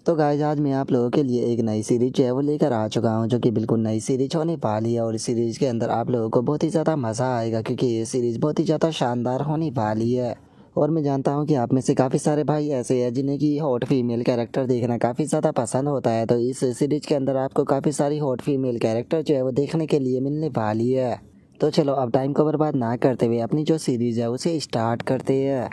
तो गाइस आज मैं आप लोगों के लिए एक नई सीरीज जो है वो लेकर आ चुका हूं, जो कि बिल्कुल नई सीरीज होने वाली है। और इस सीरीज के अंदर आप लोगों को बहुत ही ज़्यादा मज़ा आएगा, क्योंकि ये सीरीज बहुत ही ज़्यादा शानदार होने वाली है। और मैं जानता हूं कि आप में से काफ़ी सारे भाई ऐसे हैं जिन्हें की हॉट फीमेल कैरेक्टर देखना काफ़ी ज़्यादा पसंद होता है। तो इस सीरीज के अंदर आपको काफ़ी सारी हॉट फीमेल कैरेक्टर जो है वो देखने के लिए मिलने वाली है। तो चलो अब टाइम को बर्बाद ना करते हुए अपनी जो सीरीज़ है उसे स्टार्ट करते हैं।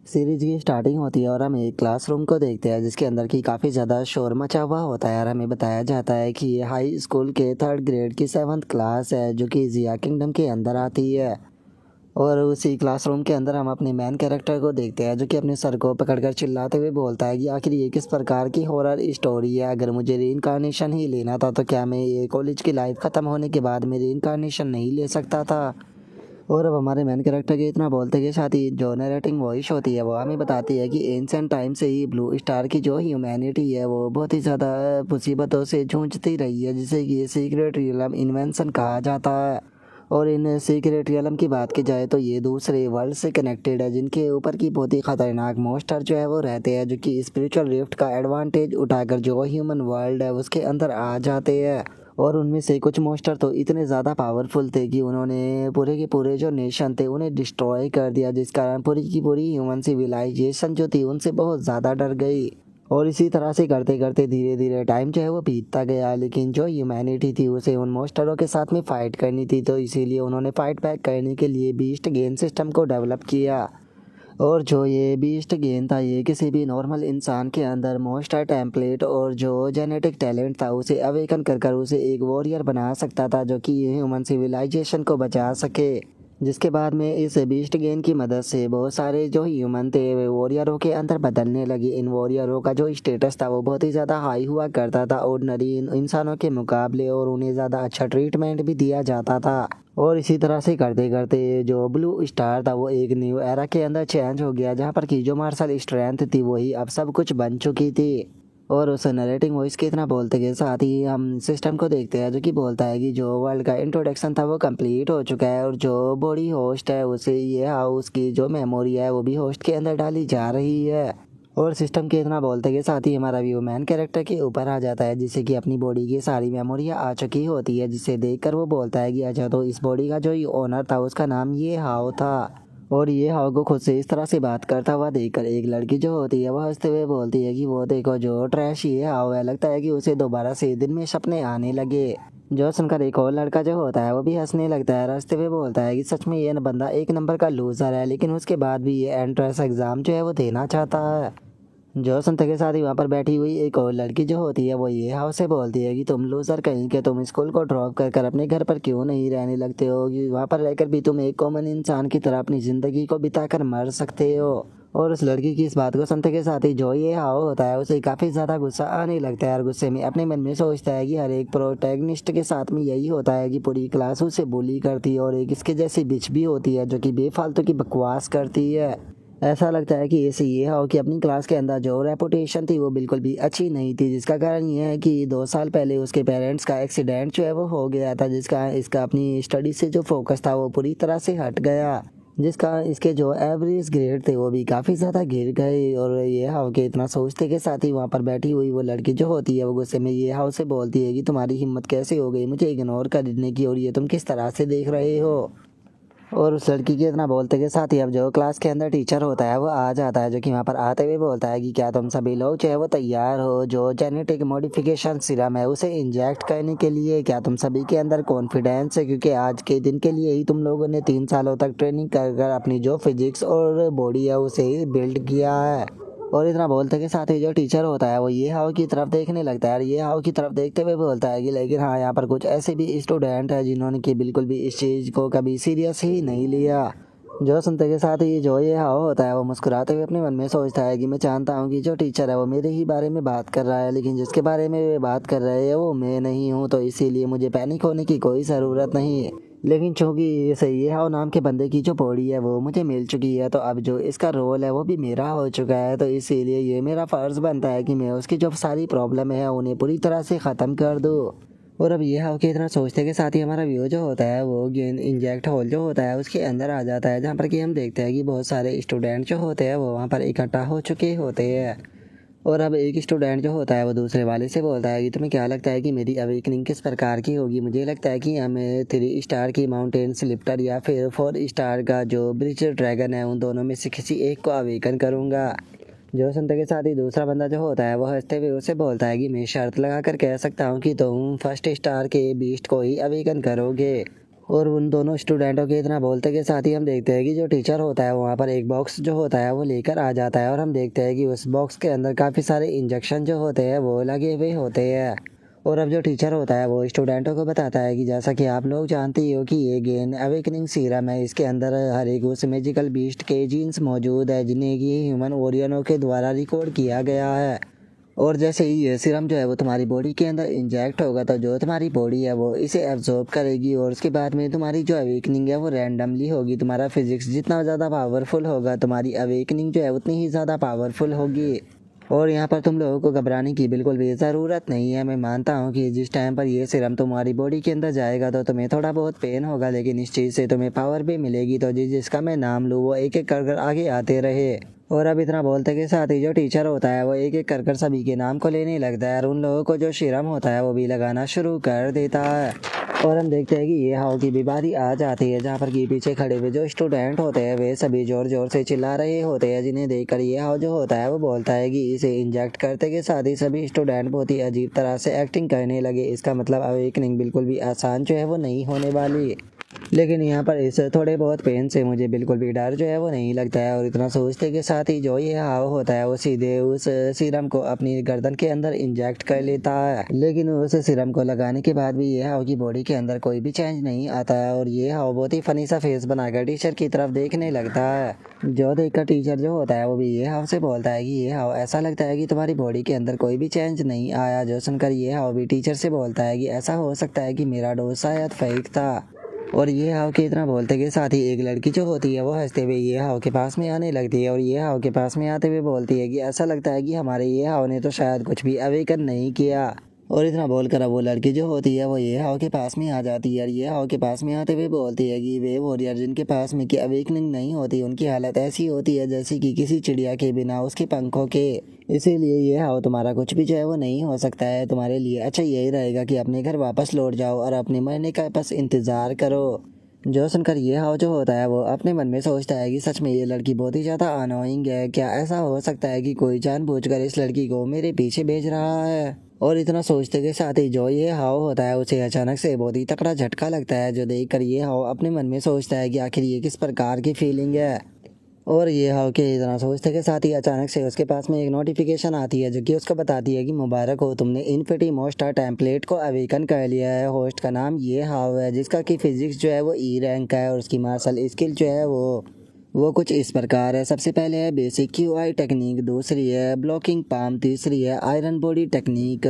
सीरीज की स्टार्टिंग होती है और हम एक क्लासरूम को देखते हैं, जिसके अंदर की काफ़ी ज़्यादा शोर मचा हुआ होता है। और हमें बताया जाता है कि ये हाई स्कूल के 3rd ग्रेड की 7th क्लास है, जो कि जिया किंगडम के अंदर आती है। और उसी क्लासरूम के अंदर हम अपने मेन कैरेक्टर को देखते हैं, जो कि अपने सर को पकड़कर चिल्लाते हुए बोलता है कि आखिर ये किस प्रकार की हॉरर स्टोरी है। अगर मुझे रीइंकार्नेशन ही लेना था तो क्या मैं ये कॉलेज की लाइफ ख़त्म होने के बाद में रीइंकार्नेशन नहीं ले सकता था। और अब हमारे मेन कैरेक्टर के इतना बोलते के साथ ही जो नरेटिंग वॉइस होती है वो हमें बताती है कि एंशिएंट टाइम से ही ब्लू स्टार की जो ह्यूमैनिटी है वो बहुत ही ज़्यादा मुसीबतों से जूझती रही है, जिसे कि सीक्रेट रियलम इन्वेंशन कहा जाता है। और इन सीक्रेट रियलम की बात की जाए तो ये दूसरे वर्ल्ड से कनेक्टेड है, जिनके ऊपर की बहुत ही खतरनाक मॉन्स्टर जो है वो रहते हैं, जो कि स्पिरिचुअल रिफ्ट का एडवांटेज उठाकर जो ह्यूमन वर्ल्ड है उसके अंदर आ जाते हैं। और उनमें से कुछ मॉन्स्टर तो इतने ज़्यादा पावरफुल थे कि उन्होंने पूरे के पूरे जो नेशन थे उन्हें डिस्ट्रॉय कर दिया, जिस कारण पूरी की पूरी ह्यूमन सिविलाइजेशन जो थी उनसे बहुत ज़्यादा डर गई। और इसी तरह से करते करते धीरे धीरे टाइम जो है वो बीतता गया, लेकिन जो ह्यूमैनिटी थी उसे उन मॉन्स्टरों के साथ में फ़ाइट करनी थी। तो इसीलिए उन्होंने फाइट बैक करने के लिए बीस्ट गेम सिस्टम को डेवलप किया। और जो ये बीस्ट गेंद था ये किसी भी नॉर्मल इंसान के अंदर मॉन्स्टर टेम्पलेट और जो जेनेटिक टैलेंट था उसे अवेकन कर कर उसे एक वॉरियर बना सकता था, जो कि ह्यूमन सिविलाइजेशन को बचा सके। जिसके बाद में इस बीस्ट गेंद की मदद से बहुत सारे जो ह्यूमन थे वे वॉरियरों के अंदर बदलने लगे। इन वॉरियरों का जो स्टेटस था वो बहुत ही ज़्यादा हाई हुआ करता था ऑर्डिनरी इंसानों के मुकाबले, और उन्हें ज़्यादा अच्छा ट्रीटमेंट भी दिया जाता था। और इसी तरह से करते करते जो ब्लू स्टार था वो एक न्यू एरा के अंदर चेंज हो गया, जहाँ पर की जो मार्शल स्ट्रेंथ थी वही अब सब कुछ बन चुकी थी। और उस नरेटिंग वॉइस के इतना बोलते के साथ ही हम सिस्टम को देखते हैं, जो कि बोलता है कि जो वर्ल्ड का इंट्रोडक्शन था वो कंप्लीट हो चुका है, और जो बॉडी होस्ट है उसे ये हाउस की जो मेमोरी है वो भी होस्ट के अंदर डाली जा रही है। और सिस्टम के इतना बोलते के साथ ही हमारा व्यू मैन कैरेक्टर के ऊपर आ जाता है, जिससे कि अपनी बॉडी की सारी मेमोरियाँ आ चुकी होती है, जिसे देखकर वो बोलता है कि अच्छा तो इस बॉडी का जो ओनर था उसका नाम ये हाउ था। और ये हाउ को खुद से इस तरह से बात करता हुआ देखकर एक लड़की जो होती है वह हंसते हुए बोलती है कि वो देखो जो ट्रैश ये हाउ है, लगता है कि उसे दोबारा से दिन में सपने आने लगे। जो सुनकर एक और लड़का जो होता है वो भी हंसने लगता है, हंसते हुए बोलता है कि सच में ये बंदा एक नंबर का लूजर है, लेकिन उसके बाद भी ये एंट्रेंस एग्जाम जो है वो देना चाहता है। जो सुनते के साथ ही वहाँ पर बैठी हुई एक और लड़की जो होती है वो ये हाउ से बोलती है कि तुम लूजर कहीं के, तुम स्कूल को ड्रॉप कर कर अपने घर पर क्यों नहीं रहने लगते हो, कि वहाँ पर रहकर भी तुम एक कॉमन इंसान की तरह अपनी ज़िंदगी को बिताकर मर सकते हो। और उस लड़की की इस बात को सुनते के साथ ही जो ये हाउ होता है उसे काफ़ी ज़्यादा गुस्सा आने लगता है, और गुस्से में अपने मन में सोचता है कि हर एक प्रोटैगनिस्ट के साथ में यही होता है कि पूरी क्लास उसे बुली करती है, और एक इसके जैसी बिच भी होती है जो कि बेफालतू की बकवास करती है। ऐसा लगता है कि इसे ये हो कि अपनी क्लास के अंदर जो रेपुटेशन थी वो बिल्कुल भी अच्छी नहीं थी, जिसका कारण ये है कि 2 साल पहले उसके पेरेंट्स का एक्सीडेंट जो है वो हो गया था, जिसका इसका अपनी स्टडी से जो फोकस था वो पूरी तरह से हट गया, जिसका इसके जो एवरेज ग्रेड थे वो भी काफ़ी ज़्यादा गिर गए। और ये हाउ के इतना सोचते के साथ ही वहाँ पर बैठी हुई वो लड़की जो होती है वो गुस्से में ये हाउ से बोलती है कि तुम्हारी हिम्मत कैसे हो गई मुझे इग्नोर करने की, और ये तुम किस तरह से देख रहे हो। और उस लड़की के इतना बोलते के साथ ही अब जो क्लास के अंदर टीचर होता है वो आ जाता है, जो कि वहाँ पर आते हुए बोलता है कि क्या तुम सभी लोग जो है वो तैयार हो जो जेनेटिक मॉडिफिकेशन सीरम है उसे इंजेक्ट करने के लिए। क्या तुम सभी के अंदर कॉन्फिडेंस है, क्योंकि आज के दिन के लिए ही तुम लोगों ने 3 सालों तक ट्रेनिंग कर कर अपनी जो फिजिक्स और बॉडी है उसे बिल्ड किया है। और इतना बोलते के साथ ही जो टीचर होता है वो ये हाउ की तरफ देखने लगता है, और ये हाउ की तरफ देखते हुए बोलता है कि लेकिन हाँ यहाँ पर कुछ ऐसे भी स्टूडेंट है जिन्होंने कि बिल्कुल भी इस चीज़ को कभी सीरियस ही नहीं लिया। जो सुनते के साथ ही जो ये हाउ होता है वो मुस्कुराते हुए अपने मन में सोचता है कि मैं जानता हूँ कि जो टीचर है वो मेरे ही बारे में बात कर रहा है, लेकिन जिसके बारे में वे बात कर रहे हैं वो मैं नहीं हूँ, तो इसीलिए मुझे पैनिक होने की कोई ज़रूरत नहीं है। लेकिन चूंकि ये हाउ नाम के बंदे की जो बॉडी है वो मुझे मिल चुकी है, तो अब जो इसका रोल है वो भी मेरा हो चुका है, तो इसीलिए ये मेरा फ़र्ज़ बनता है कि मैं उसकी जो सारी प्रॉब्लम है उन्हें पूरी तरह से ख़त्म कर दूँ। और अब ये हाउ की इतना सोचते के साथ ही हमारा व्यू जो होता है वो गेंद इंजेक्ट होल जो होता है उसके अंदर आ जाता है, जहाँ पर कि हम देखते हैं कि बहुत सारे स्टूडेंट जो होते हैं वो वहाँ पर इकट्ठा हो चुके होते हैं। और अब एक स्टूडेंट जो होता है वो दूसरे वाले से बोलता है कि तुम्हें क्या लगता है कि मेरी अवेकनिंग किस प्रकार की होगी। मुझे लगता है कि हमें 3 स्टार की माउंटेन स्लिप्टर या फिर 4 स्टार का जो ब्रिज ड्रैगन है उन दोनों में से किसी एक को अवेकन करूँगा। जो सुनते के साथ ही दूसरा बंदा जो होता है वो हंसते हुए उसे बोलता है कि मैं शर्त लगा कर कह सकता हूँ कि तुम 1 स्टार के बीस्ट को ही अवेकन करोगे। और उन दोनों स्टूडेंटों के इतना बोलते के साथ ही हम देखते हैं कि जो टीचर होता है वहाँ पर एक बॉक्स जो होता है वो लेकर आ जाता है और हम देखते हैं कि उस बॉक्स के अंदर काफ़ी सारे इंजेक्शन जो होते हैं वो लगे हुए होते हैं। और अब जो टीचर होता है वो स्टूडेंटों को बताता है कि जैसा कि आप लोग जानते ही हो कि ये गेन अवेकनिंग सीरम है, इसके अंदर हर एक उस मैजिकल बीस्ट के जीन्स मौजूद है जिन्हें कि ह्यूमन वॉरियरों के द्वारा रिकॉर्ड किया गया है। और जैसे ही ये सीरम जो है वो तुम्हारी बॉडी के अंदर इंजेक्ट होगा तो जो तुम्हारी बॉडी है वो इसे एब्जॉर्ब करेगी और उसके बाद में तुम्हारी जो अवेकनिंग है वो रैंडमली होगी। तुम्हारा फिजिक्स जितना ज़्यादा पावरफुल होगा तुम्हारी अवेकनिंग जो है उतनी ही ज़्यादा पावरफुल होगी। और यहाँ पर तुम लोगों को घबराने की बिल्कुल भी ज़रूरत नहीं है। मैं मानता हूँ कि जिस टाइम पर ये सीरम तुम्हारी बॉडी के अंदर जाएगा तो तुम्हें थोड़ा बहुत पेन होगा, लेकिन इस चीज़ से तुम्हें पावर भी मिलेगी। तो जिसका मैं नाम लूँ वो एक एक कर आगे आते रहे। और अब इतना बोलते के साथ ही जो टीचर होता है वो एक एक कर सभी के नाम को लेने लगता है और उन लोगों को जो सीरम होता है वो भी लगाना शुरू कर देता है। और हम देखते हैं कि ये हाउ की बीमारी आ जाती है जहाँ पर कि पीछे खड़े हुए जो स्टूडेंट होते हैं वे सभी जोर जोर से चिल्ला रहे होते हैं, जिन्हें देखकर ये हाउ जो होता है वो बोलता है कि इसे इंजेक्ट करते के साथ ही सभी स्टूडेंट बहुत ही अजीब तरह से एक्टिंग करने लगे। इसका मतलब अवेकनिंग बिल्कुल भी आसान जो है वो नहीं होने वाली। लेकिन यहाँ पर इस थोड़े बहुत पेन से मुझे बिल्कुल भी डर जो है वो नहीं लगता है। और इतना सोचते के साथ ही जो ये हाव होता है वो सीधे उस सीरम को अपनी गर्दन के अंदर इंजेक्ट कर लेता है। लेकिन उस सीरम को लगाने के बाद भी ये हाव की बॉडी के अंदर कोई भी चेंज नहीं आता है और ये हाव बहुत ही फनी सा फेस बनाकर टीचर की तरफ देखने लगता है। जो देखकर टीचर जो होता है वो भी ये हाव से बोलता है कि ये हाव ऐसा लगता है कि तुम्हारी बॉडी के अंदर कोई भी चेंज नहीं आया। जो सुनकर ये हाव भी टीचर से बोलता है कि ऐसा हो सकता है कि मेरा डोज शायद फेक था। और ये हाव के इतना बोलते के साथ ही एक लड़की जो होती है वो हंसते हुए ये हाव के पास में आने लगती है और ये हाव के पास में आते हुए बोलती है कि ऐसा लगता है कि हमारे ये हाव ने तो शायद कुछ भी अवेकन नहीं किया। और इतना बोलकर अब वो लड़की जो होती है वो ये हाव के पास में आ जाती है और ये हाव के पास में आते हुए बोलती है कि वे वॉरियर जिनके पास में की अवेकनिंग नहीं होती उनकी हालत ऐसी होती है जैसे कि किसी चिड़िया के बिना उसके पंखों के। इसीलिए ये हाव तुम्हारा कुछ भी जो है वो नहीं हो सकता है। तुम्हारे लिए अच्छा यही रहेगा कि अपने घर वापस लौट जाओ और अपने मरने का बस इंतज़ार करो। जो सुनकर ये हाव जो होता है वो अपने मन में सोचता है कि सच में ये लड़की बहुत ही ज़्यादा अनोइंग है। क्या ऐसा हो सकता है कि कोई जानबूझकर इस लड़की को मेरे पीछे भेज रहा है। और इतना सोचते के साथ ही जो ये हाव होता है उसे अचानक से बहुत ही तगड़ा झटका लगता है, जो देखकर ये हाव अपने मन में सोचता है कि आखिर ये किस प्रकार की फीलिंग है। और ये हाव के इतना सोचते के साथ ही अचानक से उसके पास में एक नोटिफिकेशन आती है जो कि उसको बताती है कि मुबारक हो, तुमने इन्फिनिटी मोस्टर टेम्पलेट को अवेकन कर लिया है। होस्ट का नाम ये हाव है जिसका कि फिजिक्स जो है वो ई रैंक का है और उसकी मार्शल स्किल जो है वो कुछ इस प्रकार है। सबसे पहले है बेसिक क्यूआई टेक्निक, दूसरी है ब्लॉकिंग पाम, तीसरी है आयरन बॉडी टेक्निक।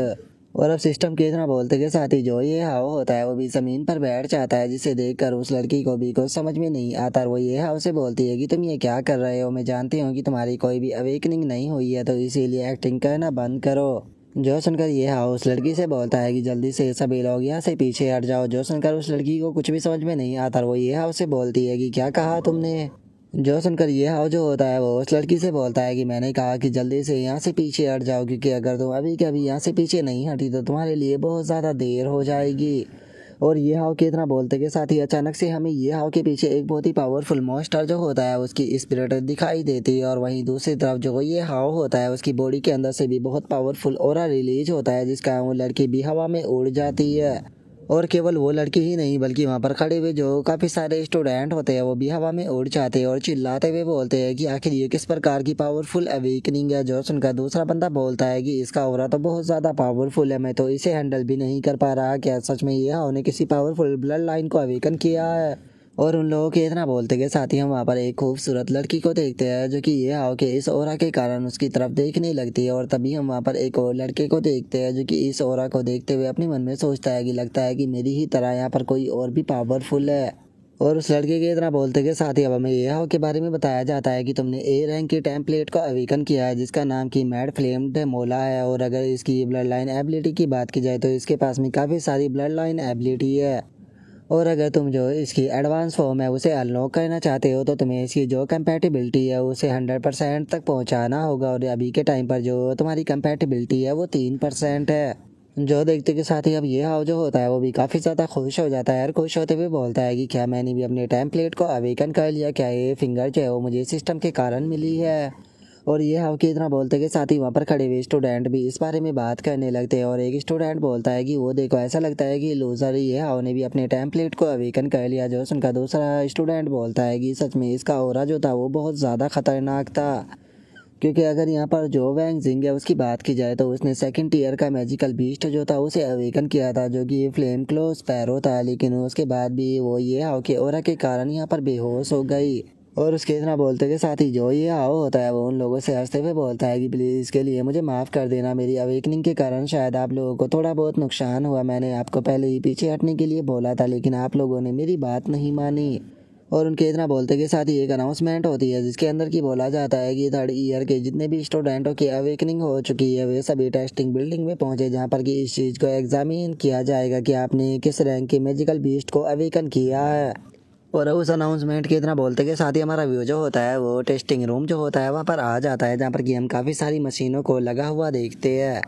और अब सिस्टम के इतना बोलते के साथ ही जो ये हाव होता है वो भी ज़मीन पर बैठ जाता है, जिसे देखकर उस लड़की को भी कुछ समझ में नहीं आता। वो ये हाव से बोलती है कि तुम ये क्या कर रहे हो, मैं जानती हूँ कि तुम्हारी कोई भी अवेकनिंग नहीं हुई है तो इसीलिए एक्टिंग करना बंद करो। जो सुनकर ये हाव उस लड़की से बोलता है कि जल्दी से सभी लोग यहाँ से पीछे हट जाओ। जो सुनकर उस लड़की को कुछ भी समझ में नहीं आता, वो ये हाव से बोलती है कि क्या कहा तुमने। जो सुनकर ये हाव जो होता है वो उस लड़की से बोलता है कि मैंने कहा कि जल्दी से यहाँ से पीछे हट जाओ, क्योंकि अगर तुम अभी के अभी यहाँ से पीछे नहीं हटी तो तुम्हारे लिए बहुत ज़्यादा देर हो जाएगी। और ये हाव के इतना बोलते के साथ ही अचानक से हमें ये हाव के पीछे एक बहुत ही पावरफुल मॉन्स्टर जो होता है उसकी स्पिरिट दिखाई देती है। और वहीं दूसरी तरफ जो ये हाव होता है उसकी बॉडी के अंदर से भी बहुत पावरफुल ऑरा रिलीज होता है, जिसका वो लड़की भी हवा में उड़ जाती है। और केवल वो लड़की ही नहीं बल्कि वहाँ पर खड़े हुए जो काफ़ी सारे स्टूडेंट होते हैं वो भी हवा में उड़ जाते हैं और चिल्लाते हुए बोलते हैं कि आखिर ये किस प्रकार की पावरफुल अवेकनिंग है। जो सुनकर दूसरा बंदा बोलता है कि इसका ऑरा तो बहुत ज़्यादा पावरफुल है, मैं तो इसे हैंडल भी नहीं कर पा रहा। क्या सच में ये हाव ने किसी पावरफुल ब्लड लाइन को अवेकन किया है। और उन लोगों के इतना बोलते के साथ ही हम वहाँ पर एक खूबसूरत लड़की को देखते हैं जो कि ये हाव के इस ओरा के कारण उसकी तरफ देखने लगती है। और तभी हम वहाँ पर एक और लड़के को देखते हैं जो कि इस ओरा को देखते हुए अपने मन में सोचता है कि लगता है कि मेरी ही तरह यहाँ पर कोई और भी पावरफुल है। और उस लड़के के इतना बोलते के साथ ही अब हमें ये हाव के बारे में बताया जाता है कि तुमने ए रैंक की टेम्पलेट को अवेकन किया है जिसका नाम की मैड फ्लेम्ड मोला है। और अगर इसकी ब्लड लाइन एबिलिटी की बात की जाए तो इसके पास में काफ़ी सारी ब्लड लाइन एबिलिटी है। और अगर तुम जो इसकी एडवांस फॉर्म है उसे अनलॉक करना चाहते हो तो तुम्हें इसकी जो कंपैटिबिलिटी है उसे 100% तक पहुंचाना होगा। और अभी के टाइम पर जो तुम्हारी कंपैटिबिलिटी है वो 3% है। जो देखते के साथ ही अब ये हाउ जो होता है वो भी काफ़ी ज़्यादा खुश हो जाता है और खुश होते हुए बोलता है कि क्या मैंने भी अपने टेम्पलेट को अवेकन कर लिया, क्या ये फिंगर जो है वो मुझे सिस्टम के कारण मिली है। और ये हाउ की इतना बोलते के साथ ही वहाँ पर खड़े हुए स्टूडेंट भी इस बारे में बात करने लगते हैं। और एक स्टूडेंट बोलता है कि वो देखो ऐसा लगता है कि लूज़र ये हाउ ने भी अपने टेम्पलेट को अवेकन कर लिया। जो उनका दूसरा स्टूडेंट बोलता है कि सच में इसका ऑरा जो था वो बहुत ज़्यादा खतरनाक था, क्योंकि अगर यहाँ पर जो वैंग जिंग है उसकी बात की जाए तो उसने सेकंड ईयर का मैजिकल बीस्ट जो था उसे अवेकन किया था, जो कि फ्लेम क्लो स्पैरो था। लेकिन उसके बाद भी वो ये हाउ के ऑरा के कारण यहाँ पर बेहोश हो गई। और उसके इतना बोलते के साथ ही जो ये हाउ होता है वो उन लोगों से हंसते हुए बोलता है कि प्लीज़ इसके लिए मुझे माफ़ कर देना, मेरी अवेकनिंग के कारण शायद आप लोगों को थोड़ा बहुत नुकसान हुआ। मैंने आपको पहले ही पीछे हटने के लिए बोला था लेकिन आप लोगों ने मेरी बात नहीं मानी। और उनके इतना बोलते के साथ ही एक अनाउंसमेंट होती है जिसके अंदर की बोला जाता है कि थर्ड ईयर के जितने भी स्टूडेंटों की अवेकनिंग हो चुकी है वे सभी टेस्टिंग बिल्डिंग में पहुंचे, जहां पर कि इस चीज़ को एग्जामिन किया जाएगा कि आपने किस रैंक के मैजिकल बीस्ट को अवेकन किया है। और उस अनाउंसमेंट के इतना बोलते के साथ ही हमारा व्यू जो होता है वो टेस्टिंग रूम जो होता है वहाँ पर आ जाता है, जहाँ पर कि हम काफ़ी सारी मशीनों को लगा हुआ देखते हैं।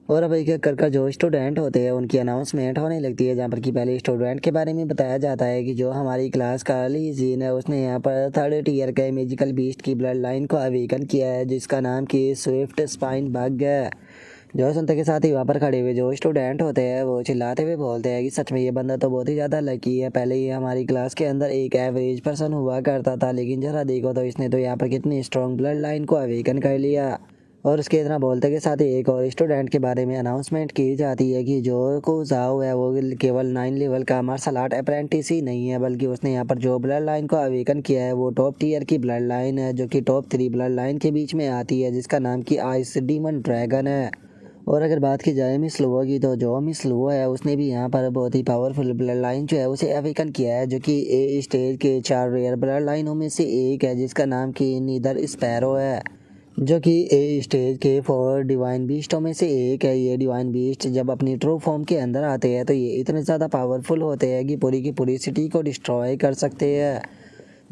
और अब एक एक कर जो स्टूडेंट होते हैं उनकी अनाउंसमेंट होने लगती है, जहाँ पर कि पहले स्टूडेंट के बारे में बताया जाता है कि जो हमारी क्लास का ली जीन है उसने यहाँ पर थर्ड ईयर के मैजिकल बीस्ट की ब्लड लाइन को अवेकन किया है, जिसका नाम कि स्विफ्ट स्पाइन बग है। जो सुनते के साथ ही वहाँ पर खड़े हुए जो स्टूडेंट होते हैं वो चिल्लाते हुए बोलते हैं कि सच में ये बंदा तो बहुत ही ज़्यादा लकी है। पहले ये हमारी क्लास के अंदर एक एवरेज पर्सन हुआ करता था, लेकिन जरा देखो तो इसने तो यहाँ पर कितनी स्ट्रॉन्ग ब्लड लाइन को अवेकन कर लिया। और उसके इतना बोलते के साथ ही एक और स्टूडेंट के बारे में अनाउंसमेंट की जाती है कि जो को जाओ है वो केवल 9 लेवल का मार्शल आर्ट अप्रेंटिस ही नहीं है, बल्कि उसने यहाँ पर जो ब्लड लाइन को अवेकन किया है वो टॉप टीयर की ब्लड लाइन है, जो कि टॉप 3 ब्लड लाइन के बीच में आती है, जिसका नाम कि आइस डीमन ड्रैगन है। और अगर बात की जाए मिस लुओ की तो जो मिस लुओ है उसने भी यहाँ पर बहुत ही पावरफुल ब्लड लाइन जो है उसे अवेकन किया है, जो कि ए स्टेज के 4 रेयर ब्लड लाइनों में से एक है, जिसका नाम कि नीदर स्पैरो है, जो कि ए स्टेज के 4 डिवाइन बीस्टों में से एक है। ये डिवाइन बीस्ट जब अपनी ट्रू फॉर्म के अंदर आते हैं तो ये इतने ज़्यादा पावरफुल होते हैं कि पूरी की पूरी सिटी को डिस्ट्रॉय कर सकते हैं।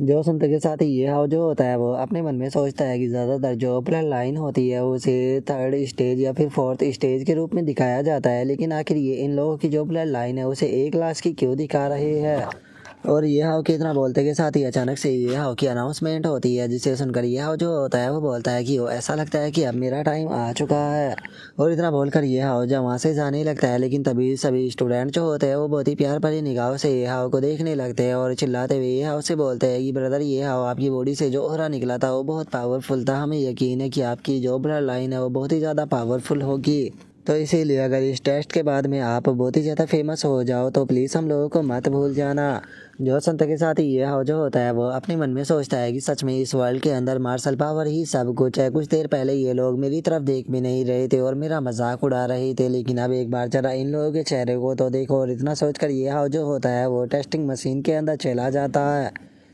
जो सुनते के साथ ही ये हाउ जो होता है वो अपने मन में सोचता है कि ज़्यादातर जो ब्लड लाइन होती है उसे थर्ड स्टेज या फिर फोर्थ स्टेज के रूप में दिखाया जाता है, लेकिन आखिर ये इन लोगों की जो ब्लड लाइन है उसे 1 क्लास की क्यों दिखा रहे हैं। और ये हाउ के इतना बोलते के साथ ही अचानक से ये हाउ की अनाउंसमेंट होती है, जिसे सुनकर ये हाउ जो होता है वो बोलता है कि वो ऐसा लगता है कि अब मेरा टाइम आ चुका है। और इतना बोलकर ये हाउ जब वहाँ से जाने लगता है, लेकिन तभी सभी स्टूडेंट जो होते हैं वो बहुत ही प्यार भरी निगाहों से ये हाउ को देखने लगते हैं और चिल्लाते हुए ये हाउ से बोलते हैं कि ब्रदर ये हाउ आपकी बॉडी से जो ऑरा निकला था वो बहुत पावरफुल था, हमें यकीन है कि आपकी जो ब्लड लाइन है वो बहुत ही ज़्यादा पावरफुल होगी। तो इसीलिए अगर इस टेस्ट के बाद में आप बहुत ही ज़्यादा फेमस हो जाओ तो प्लीज़ हम लोगों को मत भूल जाना। जो संत के साथ ही ये हाउ जो होता है वो अपने मन में सोचता है कि सच में इस वर्ल्ड के अंदर मार्शल पावर ही सब कुछ है। कुछ देर पहले ये लोग मेरी तरफ देख भी नहीं रहे थे और मेरा मजाक उड़ा रहे थे, लेकिन अब एक बार जरा इन लोगों के चेहरे को तो देखो। और इतना सोचकर ये हाउ जो होता है वो टेस्टिंग मशीन के अंदर चला जाता है,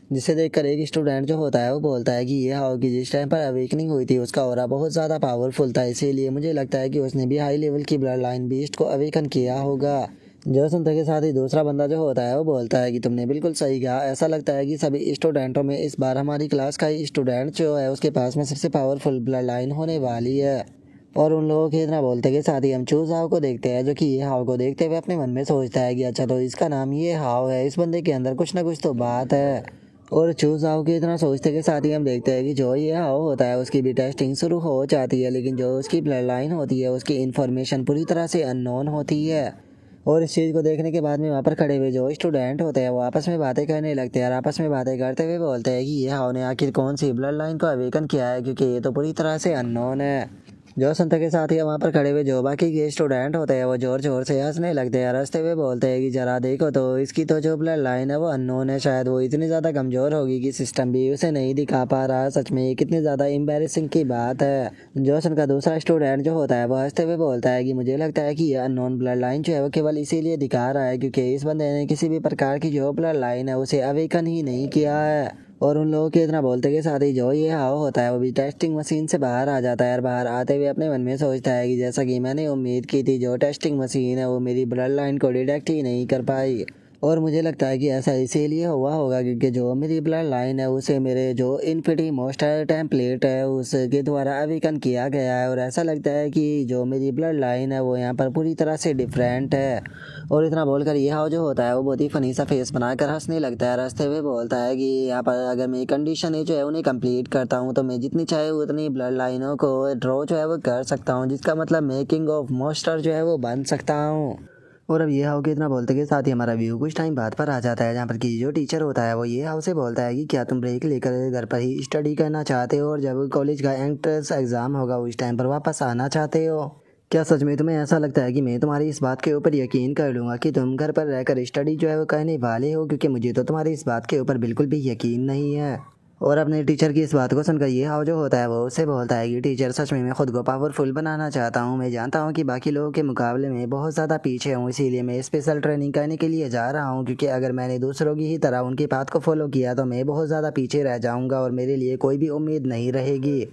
जिसे देखकर एक स्टूडेंट जो होता है वो बोलता है कि ये हाउ की जिस टाइम पर अवेकनिंग हुई थी उसका ऑरा बहुत ज़्यादा पावरफुल था, इसीलिए मुझे लगता है कि उसने भी हाई लेवल की ब्लड लाइन बीस्ट को अवेकन किया होगा। जो सुनते के साथ ही दूसरा बंदा जो होता है वो बोलता है कि तुमने बिल्कुल सही कहा, ऐसा लगता है कि सभी स्टूडेंटों में इस बार हमारी क्लास का ही स्टूडेंट जो है उसके पास में सबसे पावरफुल ब्लड लाइन होने वाली है। और उन लोगों के इतना बोलते के साथ ही हम चूज हाउ को देखते हैं, जो कि ये हाउ को देखते हुए अपने मन में सोचता है कि अच्छा तो इसका नाम ये हाउ है, इस बंदे के अंदर कुछ ना कुछ तो बात है। और चूज हाउ के इतना सोचते के साथ ही हम देखते हैं कि जो ये हाउ होता है उसकी भी टेस्टिंग शुरू हो जाती है, लेकिन जो उसकी ब्लड लाइन होती है उसकी इन्फॉर्मेशन पूरी तरह से अननोन होती है। और इस चीज़ को देखने के बाद में वहाँ पर खड़े हुए जो स्टूडेंट होते हैं वो आपस में बातें करने लगते हैं और आपस में बातें करते हुए बोलते हैं कि ये हाउ ने आखिर कौन सी ब्लड लाइन को अवेकन किया है, क्योंकि ये तो पूरी तरह से अननोन है। जो संत के साथ ही वहाँ पर खड़े हुए जो बाकी के स्टूडेंट होते हैं वो जोर जोर से हंसने लगते हैं, हंसते हुए बोलते हैं कि जरा देखो तो इसकी तो जो ब्लड लाइन है वो अननोन है, शायद वो इतनी ज़्यादा कमज़ोर होगी कि सिस्टम भी उसे नहीं दिखा पा रहा। सच में ये कितनी ज़्यादा एम्बैरेसिंग की बात है। जोसन का दूसरा स्टूडेंट जो होता है वो हंसते हुए बोलता है कि मुझे लगता है कि ये अननोन ब्लड लाइन जो है वो केवल इसीलिए दिखा रहा है क्योंकि इस बंदे ने किसी भी प्रकार की जो ब्लड लाइन है उसे अवेकन ही नहीं किया है। और उन लोगों के इतना बोलते के साथ ही जो ये हाउ होता है वो भी टेस्टिंग मशीन से बाहर आ जाता है और बाहर आते हुए अपने मन में सोचता है कि जैसा कि मैंने उम्मीद की थी जो टेस्टिंग मशीन है वो मेरी ब्लड लाइन को डिटेक्ट ही नहीं कर पाई। और मुझे लगता है कि ऐसा इसीलिए हुआ होगा क्योंकि जो मेरी ब्लड लाइन है उसे मेरे जो इन्फिनिटी मॉन्स्टर टेम्पलेट है उसके द्वारा अवेकन किया गया है। और ऐसा लगता है कि जो मेरी ब्लड लाइन है वो यहाँ पर पूरी तरह से डिफरेंट है। और इतना बोलकर ये हाउ जो होता है वो बहुत ही फनी सा फेस बनाकर हंसने लगता है। रास्ते में बोलता है कि यहाँ पर अगर मेरी कंडीशन है जो है उन्हें कंप्लीट करता हूँ तो मैं जितनी चाहे उतनी ब्लड लाइनों को ड्रॉ जो है वो कर सकता हूँ, जिसका मतलब मैं किंग ऑफ मॉन्स्टर जो है वो बन सकता हूँ। और अब ये हाउ के इतना बोलते के साथ ही हमारा व्यू कुछ टाइम बाद पर आ जाता है, जहाँ पर कि जो टीचर होता है वो ये हाउ से बोलता है कि क्या तुम ब्रेक लेकर घर पर ही स्टडी करना चाहते हो और जब कॉलेज का एंट्रेंस एग्जाम होगा उस टाइम पर वापस आना चाहते हो? क्या सच में तुम्हें ऐसा लगता है कि मैं तुम्हारी इस बात के ऊपर यकीन कर लूँगा कि तुम घर पर रहकर स्टडी जो है वो करने वाले हो? क्योंकि मुझे तो तुम्हारी इस बात के ऊपर बिल्कुल भी यकीन नहीं है। और अपने टीचर की इस बात को सुनकर ये हाउ जो होता है वो उससे बोलता है कि टीचर सच में मैं खुद को पावरफुल बनाना चाहता हूँ। मैं जानता हूँ कि बाकी लोगों के मुकाबले में बहुत ज़्यादा पीछे हूँ, इसीलिए मैं स्पेशल ट्रेनिंग करने के लिए जा रहा हूँ। क्योंकि अगर मैंने दूसरों की ही तरह उनकी बात को फॉलो किया तो मैं बहुत ज़्यादा पीछे रह जाऊँगा और मेरे लिए कोई भी उम्मीद नहीं रहेगी।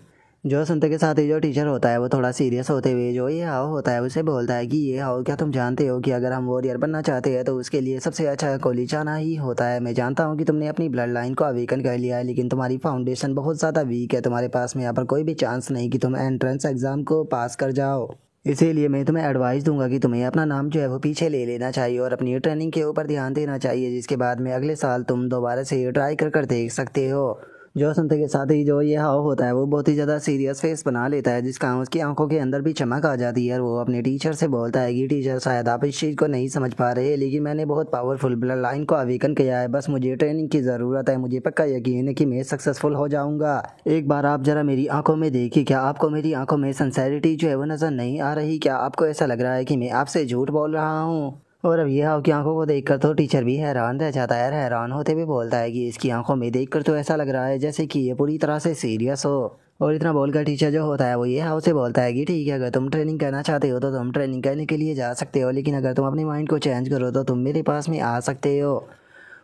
जो सुनते के साथ ही जो टीचर होता है वो थोड़ा सीरियस होते हुए जो ये हाउ होता है उसे बोलता है कि ये हाउ क्या तुम जानते हो कि अगर हम वॉरियर बनना चाहते हैं तो उसके लिए सबसे अच्छा कॉलेज आना ही होता है। मैं जानता हूँ कि तुमने अपनी ब्लड लाइन को अवेकन कर लिया है लेकिन तुम्हारी फाउंडेशन बहुत ज़्यादा वीक है। तुम्हारे पास में यहाँ पर कोई भी चांस नहीं कि तुम एंट्रेंस एग्जाम को पास कर जाओ। इसीलिए मैं तुम्हें एडवाइस दूंगा कि तुम्हें अपना नाम जो है वो पीछे ले लेना चाहिए और अपनी ट्रेनिंग के ऊपर ध्यान देना चाहिए, जिसके बाद में अगले साल तुम दोबारा से ट्राई कर देख सकते हो। जो सुनते के साथ ही जो ये हाव होता है वो बहुत ही ज़्यादा सीरियस फेस बना लेता है, जिसका उसकी आंखों के अंदर भी चमक आ जाती है। और वो अपने टीचर से बोलता है कि टीचर शायद आप इस चीज़ को नहीं समझ पा रहे लेकिन मैंने बहुत पावरफुल ब्लड लाइन को अवेकन किया है, बस मुझे ट्रेनिंग की ज़रूरत है। मुझे पक्का यकीन है कि मैं सक्सेसफुल हो जाऊँगा। एक बार आप ज़रा मेरी आंखों में देखिए, क्या आपको मेरी आंखों में सिंसेरिटी जो है वो नज़र नहीं आ रही? क्या आपको ऐसा लग रहा है कि मैं आपसे झूठ बोल रहा हूँ? और अब ये हाव की आंखों को देखकर तो टीचर भी हैरान रह जाता है। हैरान होते हुए बोलता है कि इसकी आंखों में देखकर तो ऐसा लग रहा है जैसे कि ये पूरी तरह से सीरियस हो। और इतना बोलकर टीचर जो होता है वो ये हाव से बोलता है कि ठीक है, अगर तुम ट्रेनिंग करना चाहते हो तो तुम ट्रेनिंग करने के लिए जा सकते हो, लेकिन अगर तुम अपनी माइंड को चेंज करो तो तुम मेरे पास में आ सकते हो।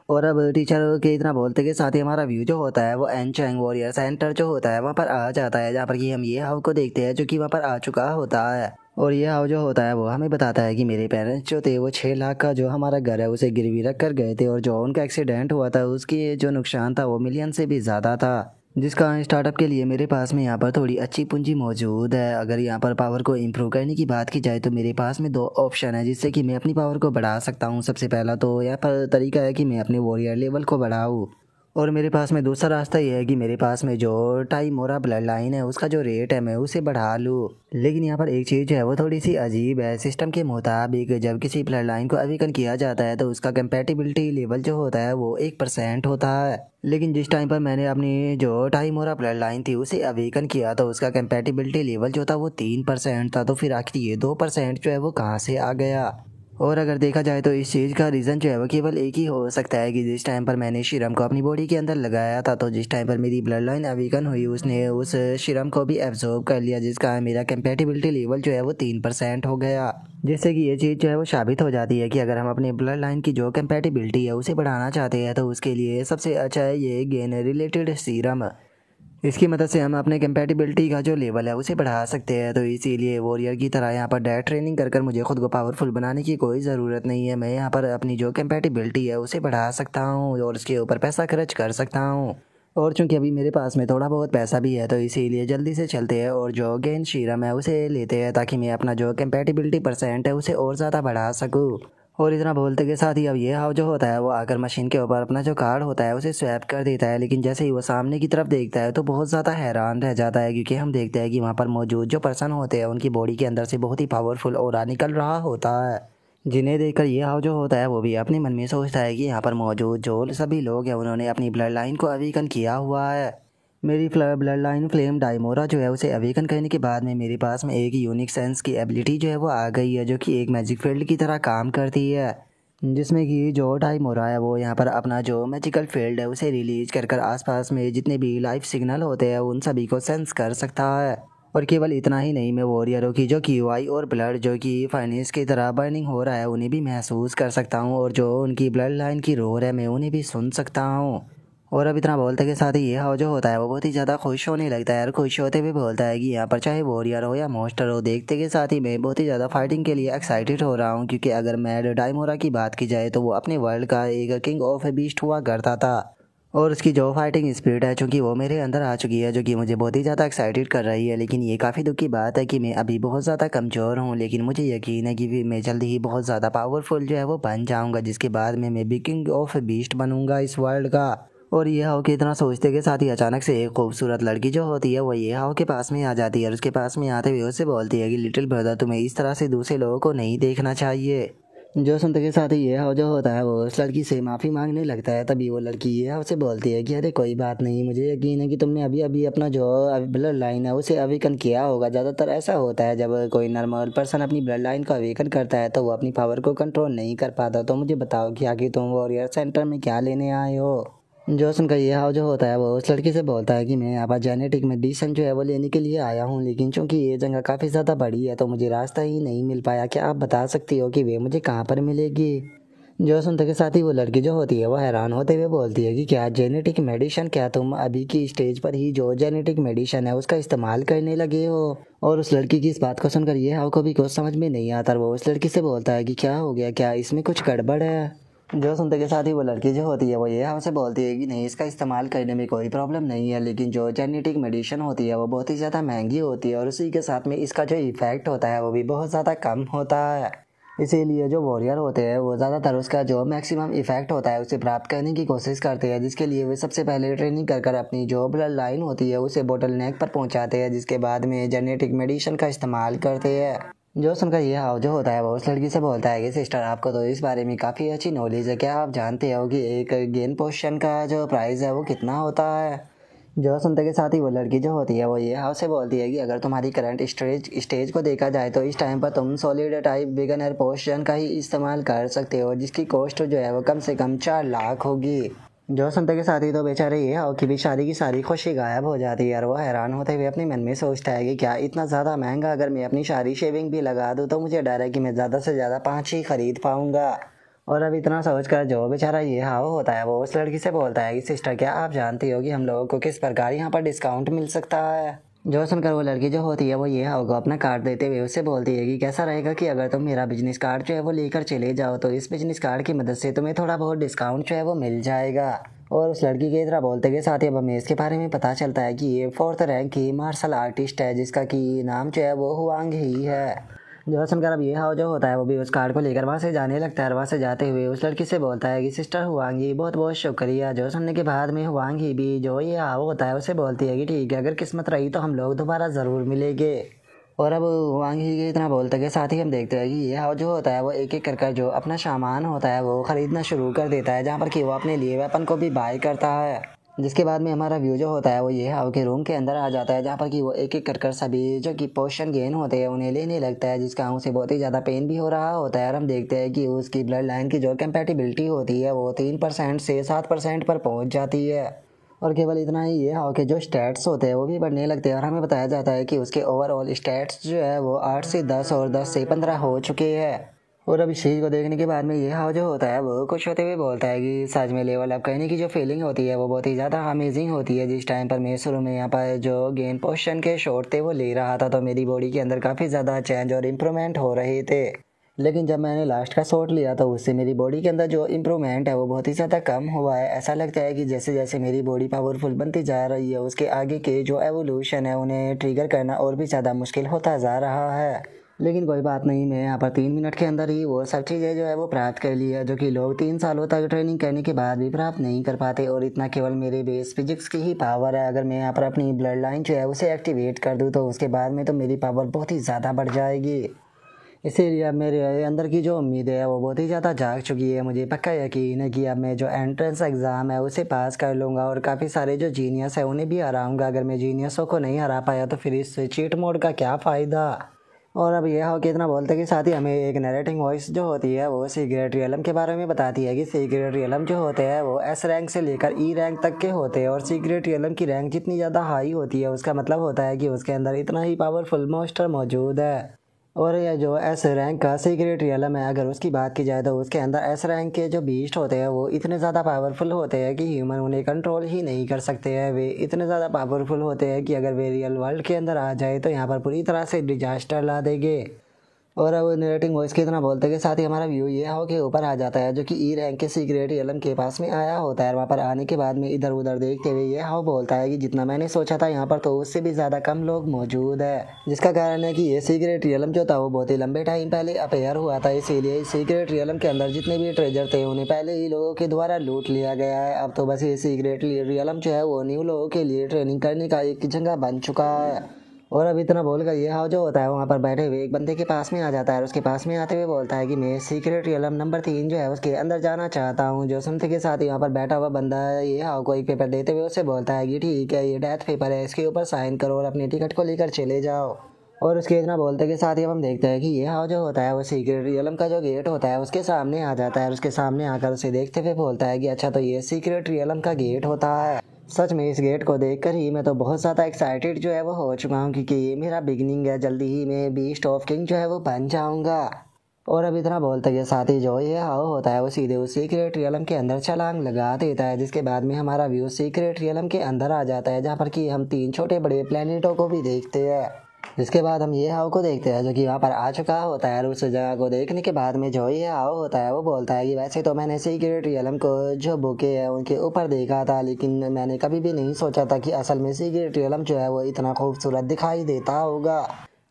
और अब टीचर के इतना बोलते के साथ ही हमारा व्यू जो होता है वो एनचैंग वॉरियर सेंटर जो होता है वहाँ पर आ जाता है, जहाँ पर कि हम ये हाउ को देखते हैं जो कि वहाँ पर आ चुका होता है। और ये हाउ जो होता है वो हमें बताता है कि मेरे पेरेंट्स जो थे वो 6 लाख का जो हमारा घर है उसे गिरवी रख कर गए थे और जो उनका एक्सीडेंट हुआ था उसकी जो नुकसान था वो मिलियन से भी ज़्यादा था, जिसका स्टार्टअप के लिए मेरे पास में यहाँ पर थोड़ी अच्छी पूंजी मौजूद है। अगर यहाँ पर पावर को इम्प्रूव करने की बात की जाए तो मेरे पास में 2 ऑप्शन है जिससे कि मैं अपनी पावर को बढ़ा सकता हूँ। सबसे पहला तो यहाँ पर तरीका है कि मैं अपने वॉरियर लेवल को बढ़ाऊँ, और मेरे पास में दूसरा रास्ता ये है कि मेरे पास में जो टाइमोरा ब्लड लाइन है उसका जो रेट है मैं उसे बढ़ा लूँ। लेकिन यहाँ पर एक चीज़ जो है वो थोड़ी सी अजीब है। सिस्टम के मुताबिक जब किसी ब्लड लाइन को अवेकन किया जाता है तो उसका कंपैटिबिलिटी लेवल जो होता है वो 1% होता है, लेकिन जिस टाइम पर मैंने अपनी जो टाइमोरा ब्लड लाइन थी उसे अवेकन किया तो उसका कंपैटिबिलिटी लेवल जो था वो 3% था। तो फिर आखिर ये 2% जो है वो कहाँ से आ गया? और अगर देखा जाए तो इस चीज़ का रीज़न जो है वो केवल एक ही हो सकता है कि जिस टाइम पर मैंने सीरम को अपनी बॉडी के अंदर लगाया था तो जिस टाइम पर मेरी ब्लड लाइन अवेकन हुई उसने उस सीरम को भी एब्जॉर्ब कर लिया, जिसका मेरा कंपैटिबिलिटी लेवल जो है वो 3% हो गया। जिससे कि ये चीज़ जो है वो साबित हो जाती है कि अगर हम अपने ब्लड लाइन की जो कंपैटिबिलिटी है उसे बढ़ाना चाहते हैं तो उसके लिए सबसे अच्छा है ये गेन रिलेटेड सीरम। इसकी मदद से हम अपने कंपैटिबिलिटी का जो लेवल है उसे बढ़ा सकते हैं। तो इसीलिए वॉरियर की तरह यहाँ पर डायरेक्ट ट्रेनिंग कर मुझे खुद को पावरफुल बनाने की कोई ज़रूरत नहीं है। मैं यहाँ पर अपनी जो कंपैटिबिलिटी है उसे बढ़ा सकता हूँ और उसके ऊपर पैसा खर्च कर सकता हूँ। और चूंकि अभी मेरे पास में थोड़ा बहुत पैसा भी है तो इसीलिए जल्दी से चलते हैं और जो गेन सीरम है उसे लेते हैं ताकि मैं अपना जो कंपैटिबिलिटी परसेंट है उसे और ज़्यादा बढ़ा सकूँ। और इतना बोलते के साथ ही अब ये हाव जो होता है वो आकर मशीन के ऊपर अपना जो कार्ड होता है उसे स्वैप कर देता है, लेकिन जैसे ही वो सामने की तरफ देखता है तो बहुत ज़्यादा हैरान रह जाता है क्योंकि हम देखते हैं कि वहाँ पर मौजूद जो पर्सन होते हैं उनकी बॉडी के अंदर से बहुत ही पावरफुल ऑरा निकल रहा होता है, जिन्हें देखकर ये हाव जो होता है वो भी अपने मन में सोचता है कि यहाँ पर मौजूद जो सभी लोग हैं उन्होंने अपनी ब्लड लाइन को अवेकन किया हुआ है। मेरी ब्लड लाइन फ्लेम डाइमोरा जो है उसे अवेकन करने के बाद में मेरे पास में एक यूनिक सेंस की एबिलिटी जो है वो आ गई है जो कि एक मैजिक फील्ड की तरह काम करती है, जिसमें कि जो डाइमोरा है वो यहाँ पर अपना जो मैजिकल फील्ड है उसे रिलीज कर आसपास में जितने भी लाइफ सिग्नल होते हैं उन सभी को सेंस कर सकता है। और केवल इतना ही नहीं, मैं वॉरियरों की जो क्यूआई और ब्लड जो कि फाइनेंस की तरह बर्निंग हो रहा है उन्हें भी महसूस कर सकता हूँ, और जो उनकी ब्लड लाइन की रोर है मैं उन्हें भी सुन सकता हूँ। और अब इतना बोलते के साथ ही ये हाउ जो होता है वो बहुत ही ज़्यादा खुश होने लगता है और खुश होते हुए बोलता है कि यहाँ पर चाहे वॉरियर हो या मोस्टर हो, देखते के साथ ही मैं बहुत ही ज़्यादा फाइटिंग के लिए एक्साइटेड हो रहा हूँ, क्योंकि अगर मैड डायमोरा की बात की जाए तो वो अपने वर्ल्ड का एक किंग ऑफ बीस्ट हुआ करता था और उसकी जो फाइटिंग स्पिरिट है चूँकि वो मेरे अंदर आ चुकी है, जो कि मुझे बहुत ही ज़्यादा एक्साइटेड कर रही है। लेकिन ये काफ़ी दुख की बात है कि मैं अभी बहुत ज़्यादा कमज़ोर हूँ, लेकिन मुझे यकीन है कि मैं जल्दी ही बहुत ज़्यादा पावरफुल जो है वो बन जाऊँगा, जिसके बाद में मैं भी किंग ऑफ बीस्ट बनूँगा इस वर्ल्ड का। और ये हाउ के इतना सोचते के साथ ही अचानक से एक खूबसूरत लड़की जो होती है वो ये हाउ के पास में आ जाती है और उसके पास में आते हुए उससे बोलती है कि लिटिल ब्रदर, तुम्हें इस तरह से दूसरे लोगों को नहीं देखना चाहिए। जो सुनते के साथ ही ये हाउ जो होता है वो उस लड़की से माफ़ी मांगने लगता है। तभी वो लड़की ये हाउ से बोलती है कि अरे कोई बात नहीं, मुझे यकीन है कि तुमने अभी अभी अपना जो ब्लड लाइन है उसे अवेकन किया होगा। ज़्यादातर ऐसा होता है जब कोई नॉर्मल पर्सन अपनी ब्लड लाइन को अवेकन करता है तो वो अपनी पावर को कंट्रोल नहीं कर पाता। तो मुझे बताओ कि आखिर तुम वॉरियर सेंटर में क्या लेने आए हो। जो सुनकर ये हाउ जो होता है वो उस लड़की से बोलता है कि मैं यहाँ पर जेनेटिक मेडिसिन जो है वो लेने के लिए आया हूँ, लेकिन चूंकि ये जगह काफ़ी ज़्यादा बड़ी है तो मुझे रास्ता ही नहीं मिल पाया। क्या आप बता सकती हो कि वे मुझे कहाँ पर मिलेगी। जो सुनते के साथ ही वो लड़की जो होती है वो हैरान होते हुए बोलती है कि क्या जेनेटिक मेडिसिन, क्या तुम अभी की स्टेज पर ही जो जेनेटिक मेडिसिन है उसका इस्तेमाल करने लगे हो। और उस लड़की की इस बात को सुनकर ये हाउ को भी कुछ समझ में नहीं आता। वो उस लड़की से बोलता है कि क्या हो गया, क्या इसमें कुछ गड़बड़ है। जो सुनते के साथ ही वो लड़की जो होती है वो ये हमसे बोलती है कि नहीं, इसका इस्तेमाल करने में कोई प्रॉब्लम नहीं है, लेकिन जो जेनेटिक मेडिसिन होती है वो बहुत ही ज़्यादा महंगी होती है और उसी के साथ में इसका जो इफेक्ट होता है वो भी बहुत ज़्यादा कम होता है। इसीलिए जो वॉरियर होते हैं वो ज़्यादातर उसका जो मैक्सिमम इफेक्ट होता है उसे प्राप्त करने की कोशिश करते हैं, जिसके लिए वे सबसे पहले ट्रेनिंग कर कर अपनी जो ब्लड लाइन होती है उसे बोटल नेक पर पहुंचाते हैं, जिसके बाद में जेनेटिक मेडिसिन का इस्तेमाल करते हैं। जो सुनकर ये हाउ जो होता है वो उस लड़की से बोलता है कि सिस्टर, आपको तो इस बारे में काफ़ी अच्छी नॉलेज है, क्या आप जानते हो कि एक गेन पोशन का जो प्राइस है वो कितना होता है। जो सुनते के साथ ही वो लड़की जो होती है वो ये हाउ से बोलती है कि अगर तुम्हारी करंट स्टेज को देखा जाए तो इस टाइम पर तुम सॉलिड टाइप बिगनर पोशन का ही इस्तेमाल कर सकते हो, जिसकी कॉस्ट जो है वो कम से कम 4 लाख होगी। जो सुनते के साथ ही तो बेचारे ये हाउ की भी सारी की सारी खुशी गायब हो जाती है और वो हैरान होते हुए अपने मन में सोचता है कि क्या इतना ज़्यादा महंगा, अगर मैं अपनी सारी शेविंग भी लगा दूँ तो मुझे डर है कि मैं ज़्यादा से ज़्यादा 5 ही खरीद पाऊँगा। और अब इतना सोचकर जो बेचारा ये हाउ होता है वो उस लड़की से बोलता है कि सिस्टर, क्या आप जानती हो कि हम लोगों को किस प्रकार यहाँ पर डिस्काउंट मिल सकता है। जो सुनकर वो लड़की जो होती है वो ये हाउ को अपना कार्ड देते हुए उससे बोलती है कि कैसा रहेगा कि अगर तुम मेरा बिजनेस कार्ड जो है वो लेकर चले जाओ तो इस बिजनेस कार्ड की मदद से तुम्हें थोड़ा बहुत डिस्काउंट जो है वो मिल जाएगा। और उस लड़की के इतना बोलते के साथ ही अब हमें इसके बारे में पता चलता है कि ये 4th रैंक की मार्शल आर्टिस्ट है, जिसका कि नाम जो है वो हुआंग ही है। जो सुनकर अब ये हाउ जो होता है वो भी उस कार्ड को लेकर वहाँ से जाने लगता है और वहाँ से जाते हुए उस लड़की से बोलता है कि सिस्टर हुआंगी, बहुत बहुत शुक्रिया। जो सुनने के बाद में हुआंगी भी जो ये हाउ होता है उसे बोलती है कि ठीक है, अगर किस्मत रही तो हम लोग दोबारा ज़रूर मिलेंगे। और अब हुआंगी के इतना बोलते के साथ ही हम देखते हैं कि ये हाउ जो होता है वो एक एक कर जो अपना सामान होता है वो ख़रीदना शुरू कर देता है, जहाँ पर कि वो अपने लिए वेपन को भी बाय करता है। जिसके बाद में हमारा व्यू जो होता है वो ये हाउ के रूम के अंदर आ जाता है, जहाँ पर कि वो एक एक कर सभी जो कि पोशन गेन होते हैं उन्हें लेने लगता है, जिसका उसे बहुत ही ज़्यादा पेन भी हो रहा होता है। और हम देखते हैं कि उसकी ब्लड लाइन की जो कंपैटिबिलिटी होती है वो 3% से 7% पर पहुँच जाती है। और केवल इतना ही, ये हाउ के जो स्टैट्स होते हैं वो भी बढ़ने लगते हैं और हमें बताया जाता है कि उसके ओवरऑल स्टैट्स जो है वो 8 से 10 और 10 से 15 हो चुके हैं। और अब इस चीज़ को देखने के बाद में ये हाउ जो होता है वो खुश होते हुए बोलता है कि सच में लेवल अप करने की जो फीलिंग होती है वो बहुत ही ज़्यादा अमेजिंग होती है। जिस टाइम पर मैं शुरू में यहाँ पर जो गेन पोशन के शॉट थे वो ले रहा था तो मेरी बॉडी के अंदर काफ़ी ज़्यादा चेंज और इम्प्रूवमेंट हो रहे थे, लेकिन जब मैंने लास्ट का शॉट लिया तो उससे मेरी बॉडी के अंदर जो इम्प्रूवमेंट है वो बहुत ही ज़्यादा कम हुआ है। ऐसा लगता है कि जैसे जैसे मेरी बॉडी पावरफुल बनती जा रही है उसके आगे के जो एवोल्यूशन है उन्हें ट्रिगर करना और भी ज़्यादा मुश्किल होता जा रहा है। लेकिन कोई बात नहीं, मैं यहाँ पर 3 मिनट के अंदर ही वो सब चीज़ें जो है वो प्राप्त कर ली है, जो कि लोग 3 सालों तक ट्रेनिंग करने के बाद भी प्राप्त नहीं कर पाते। और इतना केवल मेरे बेस फिजिक्स की ही पावर है। अगर मैं यहाँ पर अपनी ब्लड लाइन जो है उसे एक्टिवेट कर दूँ तो उसके बाद में तो मेरी पावर बहुत ही ज़्यादा बढ़ जाएगी। इसीलिए अब मेरे अंदर की जो उम्मीद है वो बहुत ही ज़्यादा जाग चुकी है। मुझे पक्का यकीन है कि अब मैं जो एंट्रेंस एग्ज़ाम है उसे पास कर लूँगा और काफ़ी सारे जो जीनियस है उन्हें भी हराऊँगा। अगर मैं जीनियसों को नहीं हरा पाया तो फिर इस चीट मोड का क्या फ़ायदा। और अब यह हो कि इतना बोलते के साथ ही हमें एक नरेटिंग वॉइस जो होती है वो सीक्रेट रियलम के बारे में बताती है कि सीक्रेट रियलम जो होते हैं वो एस रैंक से लेकर ई रैंक तक के होते हैं। और सीक्रेट रियलम की रैंक जितनी ज़्यादा हाई होती है उसका मतलब होता है कि उसके अंदर इतना ही पावरफुल मॉन्स्टर मौजूद है। और ये जो एस रैंक का सीक्रेट रियलम है, अगर उसकी बात की जाए तो उसके अंदर एस रैंक के जो बीस्ट होते हैं वो इतने ज़्यादा पावरफुल होते हैं कि ह्यूमन उन्हें कंट्रोल ही नहीं कर सकते हैं। वे इतने ज़्यादा पावरफुल होते हैं कि अगर वे रियल वर्ल्ड के अंदर आ जाए तो यहाँ पर पूरी तरह से डिजास्टर ला देंगे। और अब नरेटिंग वॉइस के इतना बोलते के साथ ही हमारा व्यू ये हो के ऊपर आ जाता है, जो कि ई रैंक के सीक्रेट रियलम के पास में आया होता है। वहाँ पर आने के बाद में इधर उधर देखते हुए ये हाउ बोलता है कि जितना मैंने सोचा था यहाँ पर तो उससे भी ज़्यादा कम लोग मौजूद है, जिसका कारण है कि ये सीक्रेट रियलम जो था वो बहुत ही लंबे टाइम पहले अपेयर हुआ था। इसीलिए इस सीक्रेट रियलम के अंदर जितने भी ट्रेजर थे उन्हें पहले ही लोगों के द्वारा लूट लिया गया है। अब तो बस ये सीक्रेट रियलम जो है वो न्यू लोगों के लिए ट्रेनिंग करने का एक जगह बन चुका है। और अब इतना बोलकर ये हाउ जो होता है वहाँ पर बैठे हुए एक बंदे के पास में आ जाता है और उसके पास में आते हुए बोलता है कि मैं सीक्रेट रियलम नंबर 3 जो है उसके अंदर जाना चाहता हूँ। जो सुनते के साथ ही वहाँ पर बैठा हुआ बंदा ये हाउ को एक पेपर देते हुए उससे बोलता है कि ठीक है, ये डेथ पेपर है, इसके ऊपर साइन करो और अपनी टिकट को लेकर चले जाओ। और उसके इतना बोलते के साथ ही हम देखते हैं कि ये हाउ जो होता है वो सीक्रेट रियलम का जो गेट होता है उसके सामने आ जाता है और उसके सामने आकर उसे देखते हुए बोलता है कि अच्छा, तो ये सीक्रेट रियलम का गेट होता है। सच में इस गेट को देखकर ही मैं तो बहुत ज़्यादा एक्साइटेड जो है वो हो चुका हूँ, क्योंकि ये मेरा बिगनिंग है। जल्दी ही मैं बीस्ट ऑफ किंग जो है वो बन जाऊँगा। और अब इतना बोलते के साथ ही जो ये हाउ होता है वो सीधे उस सीक्रेट रियलम के अंदर छलांग लगा देता है, जिसके बाद में हमारा व्यू सीक्रेट रियलम के अंदर आ जाता है, जहाँ पर कि हम 3 छोटे बड़े प्लेनेटों को भी देखते हैं। जिसके बाद हम ये हाउ को देखते हैं जो कि वहाँ पर आ चुका होता है। और उस जगह को देखने के बाद में जो ये हाउ होता है वो बोलता है कि वैसे तो मैंने सीक्रेट रियलम को जो बुके है उनके ऊपर देखा था, लेकिन मैंने कभी भी नहीं सोचा था कि असल में सीक्रेट रियलम जो है वो इतना खूबसूरत दिखाई देता होगा।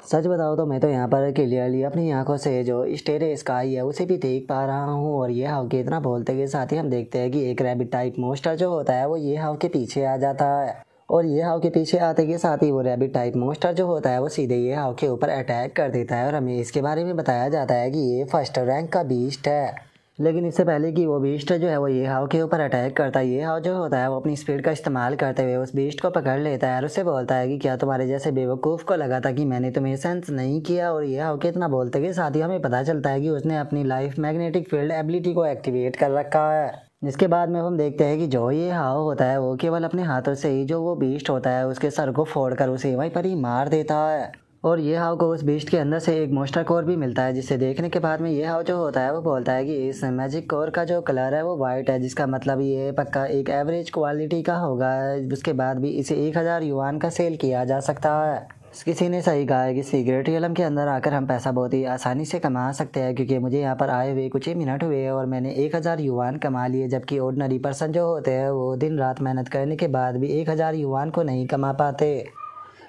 सच बताओ तो मैं तो यहाँ पर क्लियरली अपनी आंखों से जो स्टेरे स्काई है उसे भी देख पा रहा हूँ। और ये हाउ के इतना बोलते के साथ ही हम देखते हैं कि एक रैबिट टाइप मोस्टर जो होता है वो ये हाउ के पीछे आ जाता है। और ये हाउ के पीछे आते के साथ ही वो रैबिट टाइप मोस्टर जो होता है वो सीधे ये हाउ के ऊपर अटैक कर देता है। और हमें इसके बारे में बताया जाता है कि ये फर्स्ट रैंक का बीस्ट है। लेकिन इससे पहले कि वो बीस्ट जो है वो ये हाउ के ऊपर अटैक करता है, ये हाउ जो होता है वो अपनी स्पीड का इस्तेमाल करते हुए उस बीस्ट को पकड़ लेता है और उससे बोलता है कि क्या तुम्हारे जैसे बेवकूफ़ को लगा था कि मैंने तुम्हें सेंस नहीं किया। और ये हाउ के इतना बोलते के साथ ही हमें पता चलता है कि उसने अपनी लाइफ मैग्नेटिक फील्ड एबिलिटी को एक्टिवेट कर रखा है। जिसके बाद में हम देखते हैं कि जो ये हाउ होता है वो केवल अपने हाथों से ही जो वो बीस्ट होता है उसके सर को फोड़कर उसे वहीं पर ही मार देता है। और ये हाउ को उस बीस्ट के अंदर से एक मोस्टर कोर भी मिलता है, जिसे देखने के बाद में ये हाउ जो होता है वो बोलता है कि इस मैजिक कोर का जो कलर है वो वाइट है, जिसका मतलब ये पक्का एक एवरेज क्वालिटी का होगा। उसके बाद भी इसे 1000 युआन का सेल किया जा सकता है। किसी ने सही कहा है कि सीक्रेट रियलम के अंदर आकर हम पैसा बहुत ही आसानी से कमा सकते हैं, क्योंकि मुझे यहाँ पर आए हुए कुछ ही मिनट हुए और मैंने 1000 युआन कमा लिए, जबकि ऑर्डिनरी पर्सन जो होते हैं वो दिन रात मेहनत करने के बाद भी 1000 युआन को नहीं कमा पाते।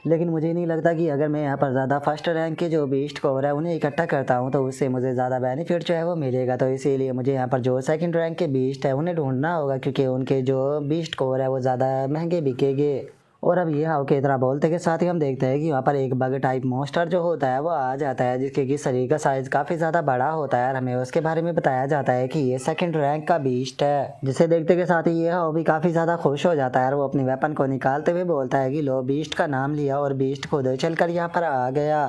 लेकिन मुझे नहीं लगता कि अगर मैं यहाँ पर ज़्यादा फर्स्ट रैंक के जो बीस्ट कोर है उन्हें इकट्ठा करता हूँ तो उससे मुझे ज़्यादा बेनिफिट जो है वो मिलेगा। तो इसीलिए मुझे यहाँ पर जो सेकंड रैंक के बीस्ट है उन्हें ढूंढना होगा, क्योंकि उनके जो बीस्ट कोर है वो ज़्यादा महंगे बिकेंगे। और अब ये हाउ के इतना बोलते के साथ ही हम देखते हैं कि वहाँ पर एक बग टाइप मोस्टर जो होता है वो आ जाता है, जिसके कि शरीर का साइज काफ़ी ज़्यादा बड़ा होता है और हमें उसके बारे में बताया जाता है कि ये सेकंड रैंक का बीस्ट है। जिसे देखते के साथ ही ये हाउ भी काफ़ी ज़्यादा खुश हो जाता है और वो अपनी वेपन को निकालते हुए बोलता है कि लो, बीस्ट का नाम लिया और बीस्ट खुद चल कर यहाँ पर आ गया।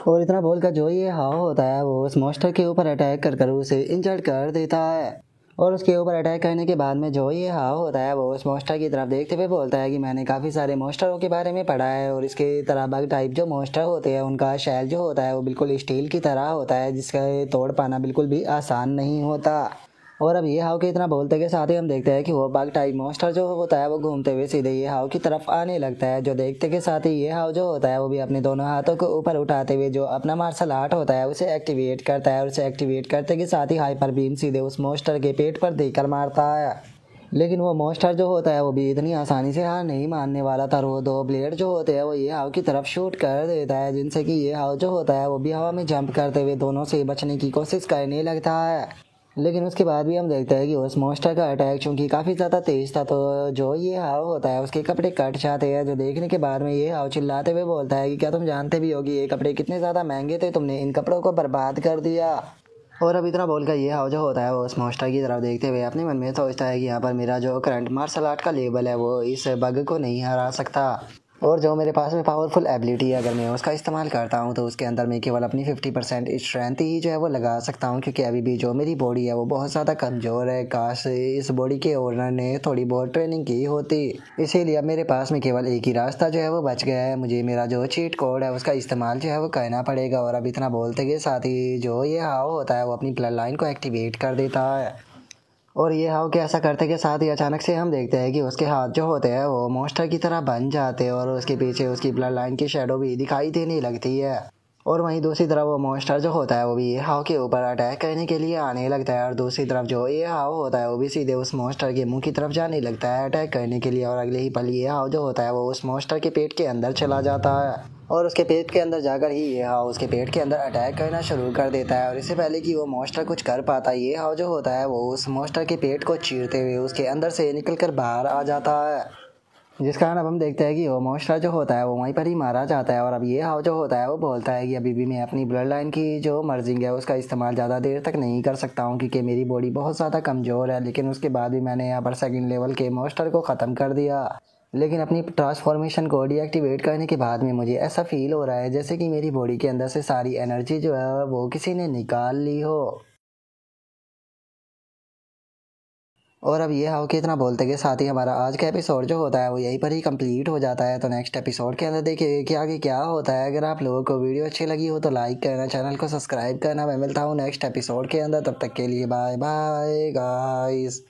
और इतना बोलकर जो ये हाउ होता है वो उस मोस्टर के ऊपर अटैक कर उसे इंजर्ड कर देता है। और उसके ऊपर अटैक करने के बाद में जो ये हाउ होता है वो उस मोस्टर की तरफ देखते हुए बोलता है कि मैंने काफ़ी सारे मोस्टरों के बारे में पढ़ा है और इसके तरह बग टाइप जो मोस्टर होते हैं उनका शैल जो होता है वो बिल्कुल स्टील की तरह होता है, जिसका तोड़ पाना बिल्कुल भी आसान नहीं होता। और अब ये हाउ के इतना बोलते के साथ ही हम देखते हैं कि वो बग टाइप मोस्टर जो होता है वो घूमते हुए सीधे ये हाउ की तरफ आने लगता है। जो देखते के साथ ही ये हाउ जो होता है वो भी अपने दोनों हाथों को ऊपर उठाते हुए जो अपना मार्शल आर्ट होता है उसे एक्टिवेट करता है और उसे एक्टिवेट करते के साथ ही हाइपर बीम सीधे उस मोस्टर के पेट पर देकर मारता है। लेकिन वो मोस्टर जो होता है वो भी इतनी आसानी से हार नहीं मानने वाला था। वो 2 ब्लेड जो होते हैं वो ये हाउ की तरफ शूट कर देता है, जिनसे कि ये हाउ जो होता है वो भी हवा में जंप करते हुए दोनों से बचने की कोशिश करने लगता है। लेकिन उसके बाद भी हम देखते हैं कि उस मोस्टर का अटैक चूंकि काफ़ी ज़्यादा तेज़ था, तो जो ये हाउ होता है उसके कपड़े कट जाते हैं। जो देखने के बाद में ये हाउ चिल्लाते हुए बोलता है कि क्या तुम जानते भी हो कि ये कपड़े कितने ज़्यादा महंगे थे, तुमने इन कपड़ों को बर्बाद कर दिया। और अब इतना बोलकर ये हाउ जो होता है वो उस मोस्टर की तरफ देखते हुए अपने मन में सोचता है कि यहाँ पर मेरा जो करंट मार्शल आर्ट का लेवल है वो इस बग को नहीं हरा सकता। और जो मेरे पास में पावरफुल एबिलिटी है, अगर मैं उसका इस्तेमाल करता हूँ तो उसके अंदर मैं केवल अपनी 50% स्ट्रेंथ ही जो है वो लगा सकता हूँ, क्योंकि अभी भी जो मेरी बॉडी है वो बहुत ज़्यादा कमज़ोर है। काश इस बॉडी के ओनर ने थोड़ी बहुत ट्रेनिंग की होती। इसीलिए अब मेरे पास में केवल एक ही रास्ता जो है वो बच गया है, मुझे मेरा जो चीट कोड है उसका इस्तेमाल जो है वो करना पड़ेगा। और अब इतना बोलते के साथ ही जो ये हाव होता है वो अपनी ब्लड लाइन को एक्टिवेट कर देता है। और ये हाव के ऐसा करते के साथ ही अचानक से हम देखते हैं कि उसके हाथ जो होते हैं वो मॉन्स्टर की तरह बन जाते हैं और उसके पीछे उसकी ब्लड लाइन की शेडो भी दिखाई देने लगती है। और वहीं दूसरी तरफ वो मॉन्स्टर जो होता है वो भी ये हाव के ऊपर अटैक करने के लिए आने लगता है। और दूसरी तरफ जो ये हाव होता है वो भी सीधे उस मॉन्स्टर के मुंह की तरफ जाने लगता है अटैक करने के लिए। और अगले ही पल ये हाव जो होता है वो उस मॉन्स्टर के पेट के अंदर चला जाता है और उसके पेट के अंदर जाकर ही ये हाव उसके पेट के अंदर अटैक करना शुरू कर देता है। और इससे पहले कि वो मॉन्स्टर कुछ कर पाता, ये हाव जो होता है वो उस मॉन्स्टर के पेट को चीरते हुए उसके अंदर से निकल कर बाहर आ जाता है, जिस कारण अब हम देखते हैं कि वो मॉन्स्टर जो होता है वो वहीं पर ही मारा जाता है। और अब ये हाव जो होता है वो बोलता है कि अभी भी मैं अपनी ब्लड लाइन की जो मर्जिंग है उसका इस्तेमाल ज़्यादा देर तक नहीं कर सकता हूँ, क्योंकि मेरी बॉडी बहुत ज़्यादा कमज़ोर है। लेकिन उसके बाद भी मैंने यहाँ पर सेकंड लेवल के मॉन्स्टर को ख़त्म कर दिया। लेकिन अपनी ट्रांसफॉर्मेशन को डीएक्टिवेट करने के बाद में मुझे ऐसा फील हो रहा है जैसे कि मेरी बॉडी के अंदर से सारी एनर्जी जो है वो किसी ने निकाल ली हो। और अब ये हाउ के इतना बोलते के साथ ही हमारा आज का एपिसोड जो होता है वो यहीं पर ही कंप्लीट हो जाता है। तो नेक्स्ट एपिसोड के अंदर देखिए कि आगे क्या होता है। अगर आप लोगों को वीडियो अच्छी लगी हो तो लाइक करना, चैनल को सब्सक्राइब करना। मैं मिलता हूँ नेक्स्ट एपिसोड के अंदर, तब तक के लिए बाय बाय गाइस।